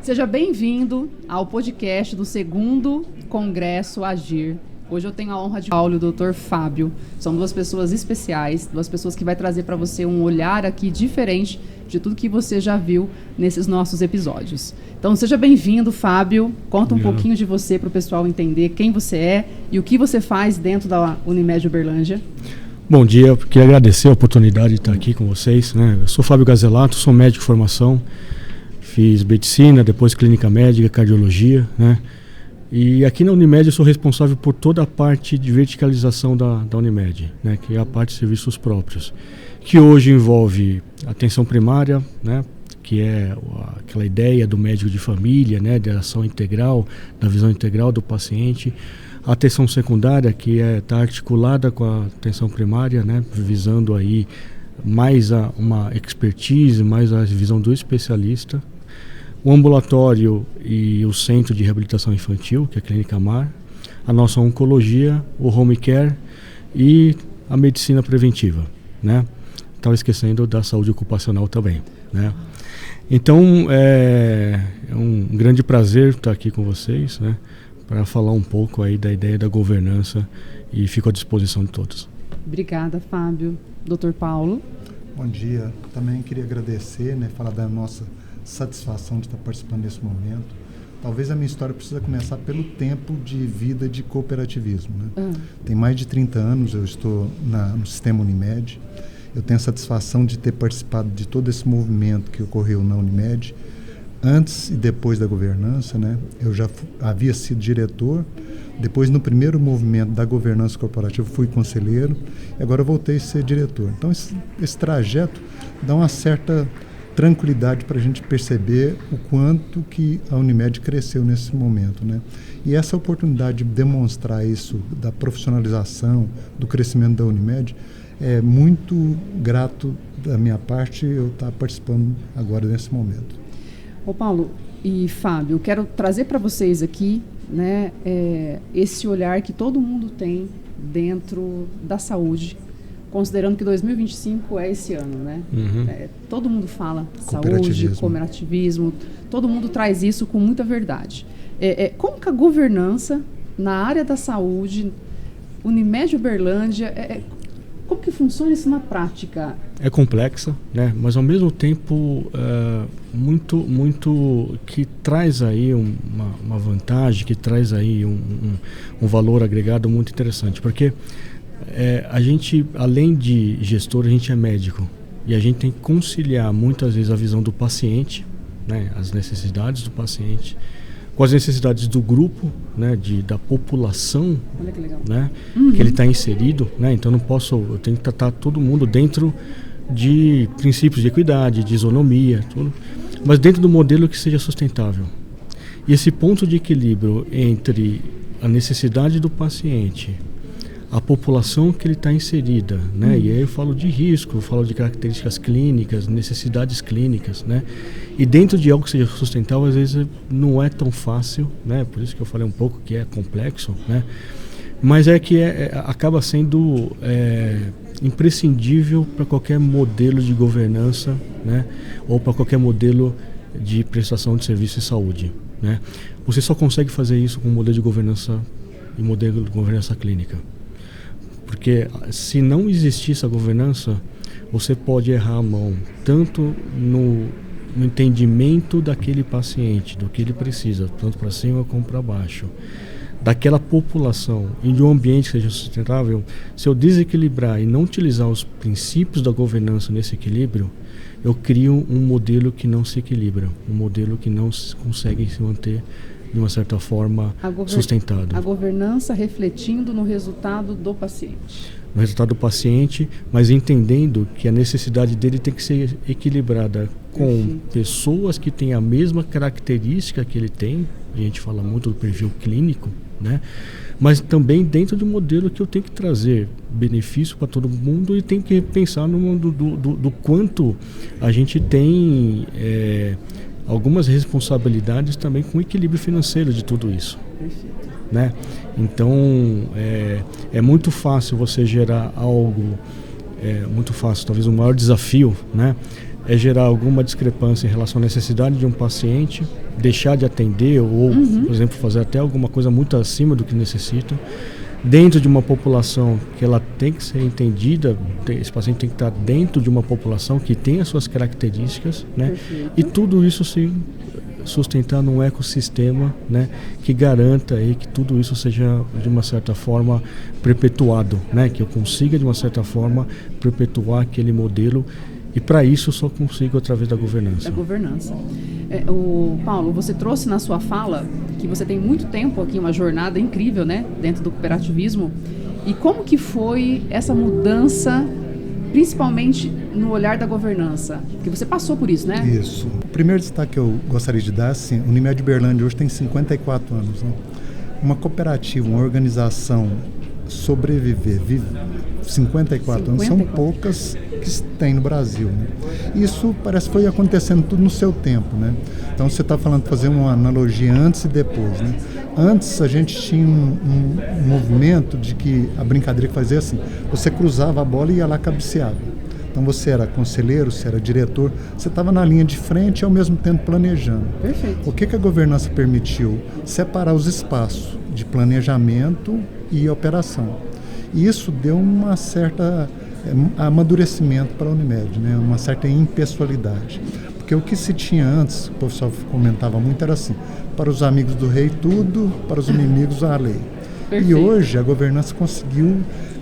Seja bem-vindo ao podcast do 2º Congresso Agir. Hoje eu tenho a honra de Paulo e o Dr. Fábio. São duas pessoas especiais, duas pessoas que vai trazer para você um olhar aqui diferente de tudo que você já viu nesses nossos episódios. Então seja bem-vindo, Fábio. Conta um pouquinho de você para o pessoal entender quem você é e o que você faz dentro da Unimed Uberlândia. Bom dia, eu queria agradecer a oportunidade de estar aqui com vocês, né? Eu sou Fábio Gazelato, sou médico de formação, fiz medicina, depois clínica médica, cardiologia, né? E aqui na Unimed eu sou responsável por toda a parte de verticalização da Unimed, né? Que é a parte de serviços próprios, que hoje envolve atenção primária, né? Que é aquela ideia do médico de família, né? Da ação integral, da visão integral do paciente. A atenção secundária, que está articulada com a atenção primária, né, visando aí mais uma expertise, mais a visão do especialista. O ambulatório e o centro de reabilitação infantil, que é a Clínica Mar. A nossa oncologia, o home care e a medicina preventiva, né? Estava esquecendo da saúde ocupacional também, né? Então, é um grande prazer estar aqui com vocês, né? Para falar um pouco aí da ideia da governança e fico à disposição de todos. Obrigada, Fábio. Dr. Paulo. Bom dia. Também queria agradecer, né, falar da nossa satisfação de estar participando desse momento. Talvez a minha história precisa começar pelo tempo de vida de cooperativismo, né? Tem mais de 30 anos eu estou no sistema Unimed. Eu tenho a satisfação de ter participado de todo esse movimento que ocorreu na Unimed. Antes e depois da governança, né? Eu já havia sido diretor, depois no primeiro movimento da governança corporativa fui conselheiro e agora voltei a ser diretor. Então esse trajeto dá uma certa tranquilidade para a gente perceber o quanto que a Unimed cresceu nesse momento, né? E essa oportunidade de demonstrar isso, da profissionalização, do crescimento da Unimed, é muito grato da minha parte eu estar participando agora nesse momento. Ô Paulo e Fábio, eu quero trazer para vocês aqui, né, esse olhar que todo mundo tem dentro da saúde, considerando que 2025 é esse ano, né? Todo mundo fala saúde, cooperativismo, todo mundo traz isso com muita verdade. Como que a governança na área da saúde, Unimed Uberlândia, como que funciona isso na prática? É complexa, né? Mas ao mesmo tempo muito que traz aí uma vantagem, que traz aí um valor agregado muito interessante, porque a gente, além de gestor, a gente é médico e a gente tem que conciliar muitas vezes a visão do paciente, né? As necessidades do paciente com as necessidades do grupo, né, da população. Olha que legal. Né, que ele está inserido, né, então eu tenho que tratar todo mundo dentro de princípios de equidade, de isonomia, tudo, mas dentro do modelo que seja sustentável. E esse ponto de equilíbrio entre a necessidade do paciente, a população que ele está inserida, né? E aí eu falo de risco, eu falo de características clínicas, necessidades clínicas, né? E dentro de algo que seja sustentável, às vezes não é tão fácil, né? Por isso que eu falei um pouco que é complexo, né? Mas acaba sendo imprescindível para qualquer modelo de governança, né? Ou para qualquer modelo de prestação de serviço em saúde, né? Você só consegue fazer isso com um modelo de governança e modelo de governança clínica. Porque se não existir essa governança, você pode errar a mão tanto no entendimento daquele paciente, do que ele precisa, tanto para cima como para baixo, daquela população, e de um ambiente que seja sustentável. Se eu desequilibrar e não utilizar os princípios da governança nesse equilíbrio, eu crio um modelo que não se equilibra, um modelo que não consegue se manter de uma certa forma sustentado. A governança refletindo no resultado do paciente. No resultado do paciente, mas entendendo que a necessidade dele tem que ser equilibrada com pessoas que têm a mesma característica que ele tem. A gente fala muito do perfil clínico, né? Mas também dentro de um modelo que eu tenho que trazer benefício para todo mundo e tem que pensar no mundo do quanto a gente tem algumas responsabilidades também com o equilíbrio financeiro de tudo isso. Né? Então é muito fácil você gerar algo muito fácil. Talvez o maior desafio, né, é gerar alguma discrepância em relação à necessidade de um paciente, deixar de atender ou, por exemplo, fazer até alguma coisa muito acima do que necessita, dentro de uma população que ela tem que ser entendida, esse paciente tem que estar dentro de uma população que tem as suas características, né, e tudo isso se sustentar num ecossistema, né, que garanta aí que tudo isso seja de uma certa forma perpetuado, né, que eu consiga de uma certa forma perpetuar aquele modelo. E para isso eu só consigo através da governança. Da governança. O Paulo, você trouxe na sua fala que você tem muito tempo aqui, uma jornada incrível, né, dentro do cooperativismo. E como que foi essa mudança, principalmente no olhar da governança? Porque você passou por isso, né? Isso. O primeiro destaque que eu gostaria de dar, assim, o Unimed Uberlândia hoje tem 54 anos. Né? Uma cooperativa, uma organização sobreviver, 54 anos, são poucas que tem no Brasil. Né? Isso parece que foi acontecendo tudo no seu tempo. Né? Então você está falando, fazer uma analogia antes e depois. Né? Antes a gente tinha um movimento de que a brincadeira que fazia assim, você cruzava a bola e ia lá cabeceava. Então você era conselheiro, você era diretor, você estava na linha de frente e ao mesmo tempo planejando. Perfeito. O que a governança permitiu? Separar os espaços de planejamento e operação. E isso deu uma certa amadurecimento para a Unimed, né? Uma certa impessoalidade. Porque o que se tinha antes, o professor comentava muito, era assim, para os amigos do rei tudo, para os inimigos a lei. Perfeito. E hoje a governança conseguiu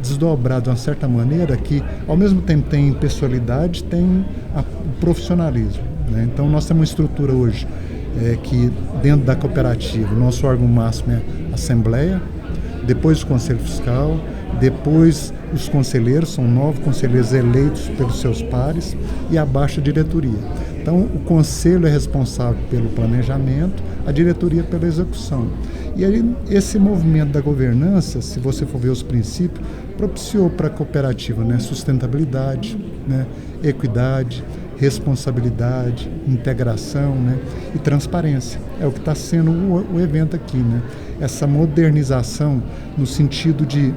desdobrar de uma certa maneira que, ao mesmo tempo tem impessoalidade, tem o profissionalismo. Né? Então nós temos uma estrutura hoje que dentro da cooperativa, o nosso órgão máximo é a Assembleia, depois o Conselho Fiscal, depois os conselheiros, são 9 conselheiros eleitos pelos seus pares e abaixo a diretoria. Então o conselho é responsável pelo planejamento, a diretoria pela execução. E aí esse movimento da governança, se você for ver os princípios, propiciou para a cooperativa, né, sustentabilidade, né, equidade, responsabilidade, integração, né, e transparência. É o que está sendo o evento aqui, né? Essa modernização no sentido de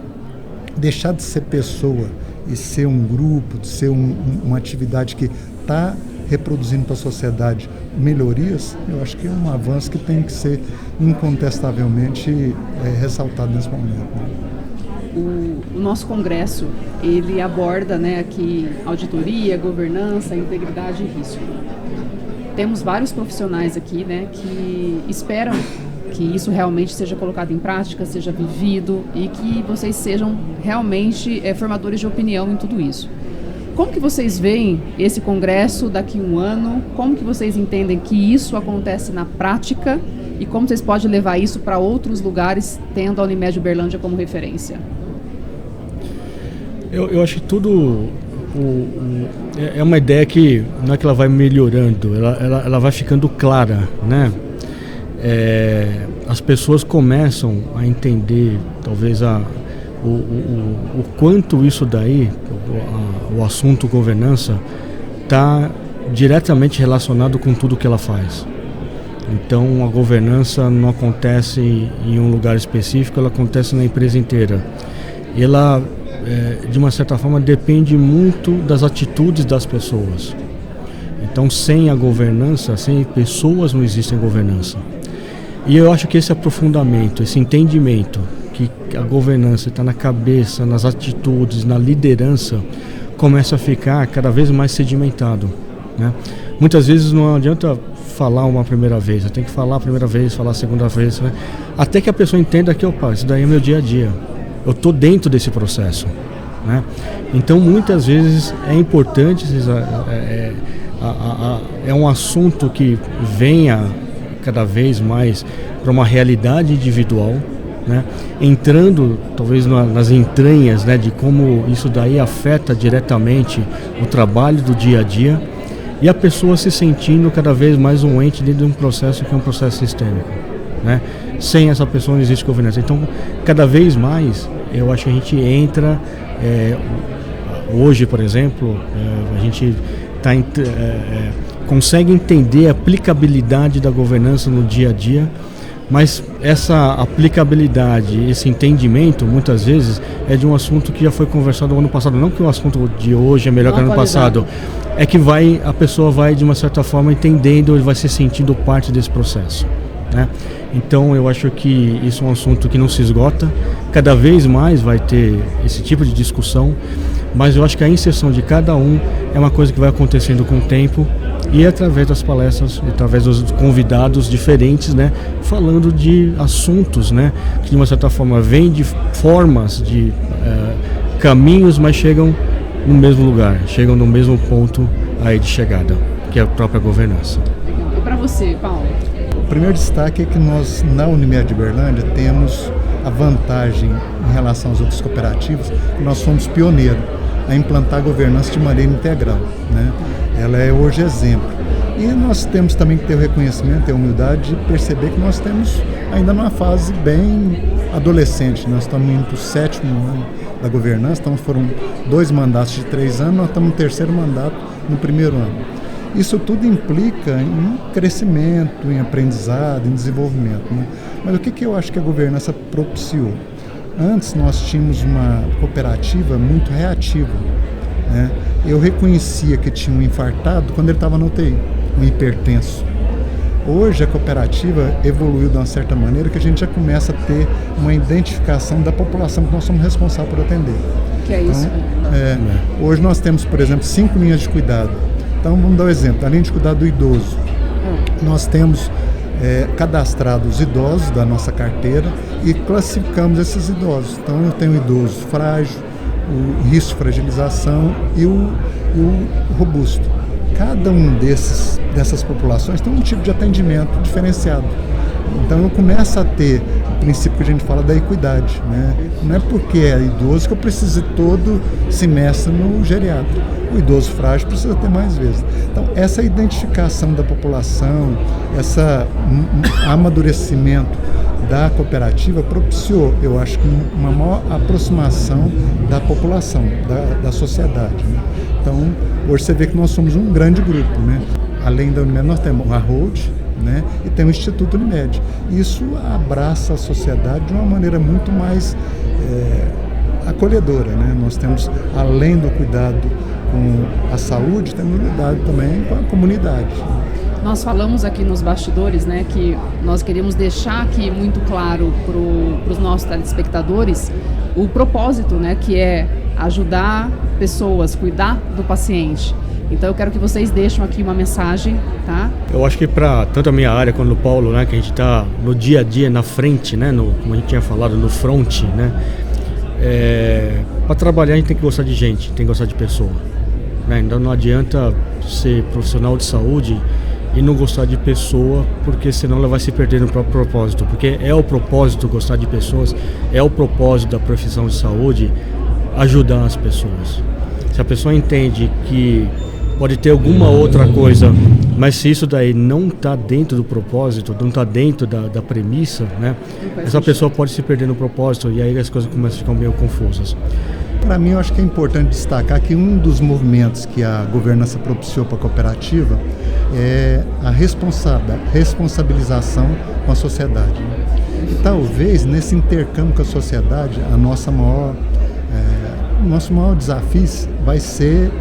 deixar de ser pessoa e ser um grupo, de ser uma atividade que está reproduzindo para a sociedade melhorias, eu acho que é um avanço que tem que ser incontestavelmente ressaltado nesse momento. Né? O nosso congresso, ele aborda, né, aqui auditoria, governança, integridade e risco. Temos vários profissionais aqui, né, que esperam que isso realmente seja colocado em prática, seja vivido e que vocês sejam realmente formadores de opinião em tudo isso. Como que vocês veem esse congresso daqui a um ano? Como que vocês entendem que isso acontece na prática? E como vocês podem levar isso para outros lugares, tendo a Unimed Uberlândia como referência? Eu acho que tudo é uma ideia que não é que ela vai melhorando, ela vai ficando clara, né? As pessoas começam a entender, talvez, o quanto isso daí, o assunto governança, está diretamente relacionado com tudo que ela faz. Então a governança não acontece em um lugar específico, ela acontece na empresa inteira. E ela, de uma certa forma, depende muito das atitudes das pessoas. Então sem a governança, sem pessoas não existe governança. E eu acho que esse aprofundamento, esse entendimento que a governança está na cabeça, nas atitudes, na liderança, começa a ficar cada vez mais sedimentado, né? Muitas vezes não adianta falar uma primeira vez, eu tenho que falar a primeira vez, falar a segunda vez, né? Até que a pessoa entenda que, opa, isso daí é meu dia a dia, eu estou dentro desse processo, né? Então muitas vezes é importante, é um assunto que venha cada vez mais para uma realidade individual, né? Entrando talvez nas entranhas, né, de como isso daí afeta diretamente o trabalho do dia a dia e a pessoa se sentindo cada vez mais um ente dentro de um processo que é um processo sistêmico, né? Sem essa pessoa não existe governança. Então cada vez mais eu acho que a gente entra hoje, por exemplo, a gente consegue entender a aplicabilidade da governança no dia a dia, Mas essa aplicabilidade, esse entendimento, muitas vezes, é de um assunto que já foi conversado no ano passado. Não que o assunto de hoje é melhor que o ano passado. É que a pessoa vai, de uma certa forma, entendendo e vai se sentindo parte desse processo, né? Então, eu acho que isso é um assunto que não se esgota. Cada vez mais vai ter esse tipo de discussão. Mas eu acho que a inserção de cada um é uma coisa que vai acontecendo com o tempo e através das palestras, através dos convidados diferentes, né, falando de assuntos, né, que de uma certa forma vêm de formas, de caminhos, mas chegam no mesmo lugar, chegam no mesmo ponto aí de chegada, que é a própria governança. E para você, Paulo? O primeiro destaque é que nós, na Unimed de Uberlândia, temos a vantagem em relação às outras cooperativas, que nós fomos pioneiros a implantar a governança de maneira integral, né? Ela é hoje exemplo. E nós temos também que ter o reconhecimento e a humildade de perceber que nós temos ainda numa fase bem adolescente. Nós estamos indo para o 7º ano da governança, então foram 2 mandatos de 3 anos, nós estamos no 3º mandato no 1º ano. Isso tudo implica em crescimento, em aprendizado, em desenvolvimento, né? Mas o que eu acho que a governança propiciou? Antes nós tínhamos uma cooperativa muito reativa, né? Eu reconhecia que tinha um infartado quando ele estava na UTI, um hipertenso. Hoje a cooperativa evoluiu de uma certa maneira que a gente já começa a ter uma identificação da população que nós somos responsáveis por atender. Que é isso? Então, hoje nós temos, por exemplo, 5 linhas de cuidado. Então vamos dar um exemplo, além de cuidar do idoso, nós temos cadastrado os idosos da nossa carteira e classificamos esses idosos. Então eu tenho o idoso frágil, o risco de fragilização e o robusto. Cada um dessas populações tem um tipo de atendimento diferenciado. Então eu começo a ter o princípio que a gente fala da equidade, né? Não é porque é idoso que eu preciso ir todo semestre no geriátrico. O idoso frágil precisa ter mais vezes. Então essa identificação da população, esse amadurecimento da cooperativa propiciou, eu acho que uma maior aproximação da população, da sociedade, né? Então hoje você vê que nós somos um grande grupo, né? Além da Unimed nós temos a Hold, né? E tem o Instituto Unimed. Isso abraça a sociedade de uma maneira muito mais acolhedora, né? Nós temos, além do cuidado com a saúde, temos cuidado também com a comunidade. Nós falamos aqui nos bastidores, né, que nós queríamos deixar aqui muito claro para os nossos telespectadores o propósito, né, que é ajudar pessoas, cuidar do paciente. Então eu quero que vocês deixem aqui uma mensagem, tá? Eu acho que para tanto a minha área quanto o Paulo, né, que a gente está no dia a dia, na frente, né, como a gente tinha falado, no front, né, para trabalhar a gente tem que gostar de gente, tem que gostar de pessoa, né? Então não adianta ser profissional de saúde e não gostar de pessoa, porque senão ela vai se perder no próprio propósito, porque é o propósito gostar de pessoas, é o propósito da profissão de saúde ajudar as pessoas. Se a pessoa entende que pode ter alguma outra coisa, mas se isso daí não está dentro do propósito, não está dentro da premissa, né, essa pessoa pode se perder no propósito e aí as coisas começam a ficar meio confusas. Para mim, eu acho que é importante destacar que um dos movimentos que a governança propiciou para a cooperativa é a responsabilização com a sociedade, né? E talvez nesse intercâmbio com a sociedade, nosso maior desafio vai ser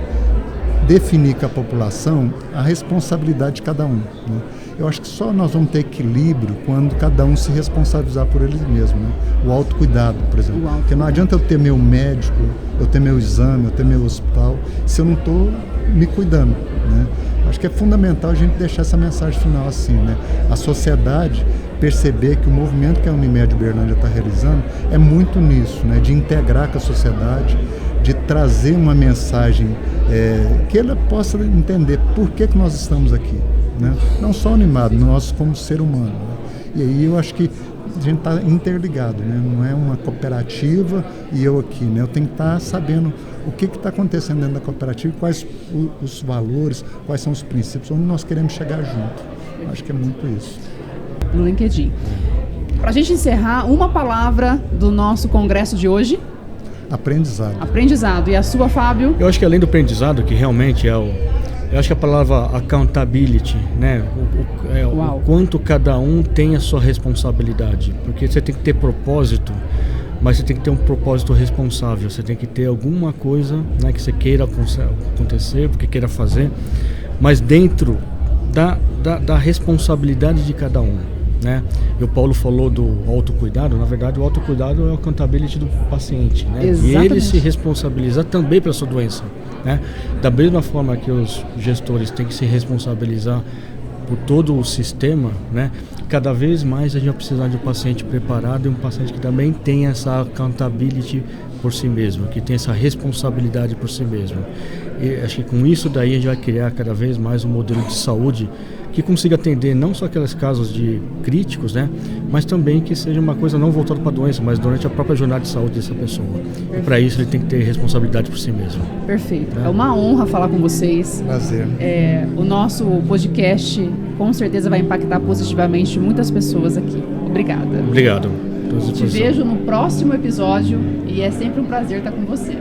definir com a população a responsabilidade de cada um, né? Eu acho que só nós vamos ter equilíbrio quando cada um se responsabilizar por ele mesmo, né? O autocuidado, por exemplo. Porque não adianta eu ter meu médico, eu ter meu exame, eu ter meu hospital, se eu não estou me cuidando, né? Acho que é fundamental a gente deixar essa mensagem final assim, né? A sociedade perceber que o movimento que a Unimed Uberlândia está realizando é muito nisso, né? De integrar com a sociedade, de trazer uma mensagem que ela possa entender por que nós estamos aqui, né? Não só animado, nós como ser humano, né? E aí eu acho que a gente está interligado, né? Não é uma cooperativa e eu aqui, né? Eu tenho que estar sabendo o que está acontecendo dentro da cooperativa, quais os valores, quais são os princípios, onde nós queremos chegar junto. Acho que é muito isso. No LinkedIn. Para a gente encerrar, uma palavra do nosso congresso de hoje. Aprendizado. Aprendizado. E a sua, Fábio? Eu acho que além do aprendizado, que realmente é Eu acho que a palavra accountability, né? O quanto cada um tem a sua responsabilidade. Porque você tem que ter propósito, mas você tem que ter um propósito responsável. Você tem que ter alguma coisa, né, que você queira acontecer, porque queira fazer, mas dentro da responsabilidade de cada um, né? E o Paulo falou do autocuidado. Na verdade, o autocuidado é o accountability do paciente, né? E ele se responsabilizar também pela sua doença, né? Da mesma forma que os gestores têm que se responsabilizar por todo o sistema, né? Cada vez mais a gente vai precisar de um paciente preparado e um paciente que também tem essa accountability por si mesmo, que tem essa responsabilidade por si mesmo. E acho que com isso daí a gente vai criar cada vez mais um modelo de saúde que consiga atender não só aqueles casos de críticos, né, mas também que seja uma coisa não voltada para a doença, mas durante a própria jornada de saúde dessa pessoa. Perfeito. E para isso ele tem que ter responsabilidade por si mesmo. Perfeito. É uma honra falar com vocês. Prazer. O nosso podcast com certeza vai impactar positivamente muitas pessoas aqui. Obrigada. Obrigado. Te vejo no próximo episódio e é sempre um prazer estar com você.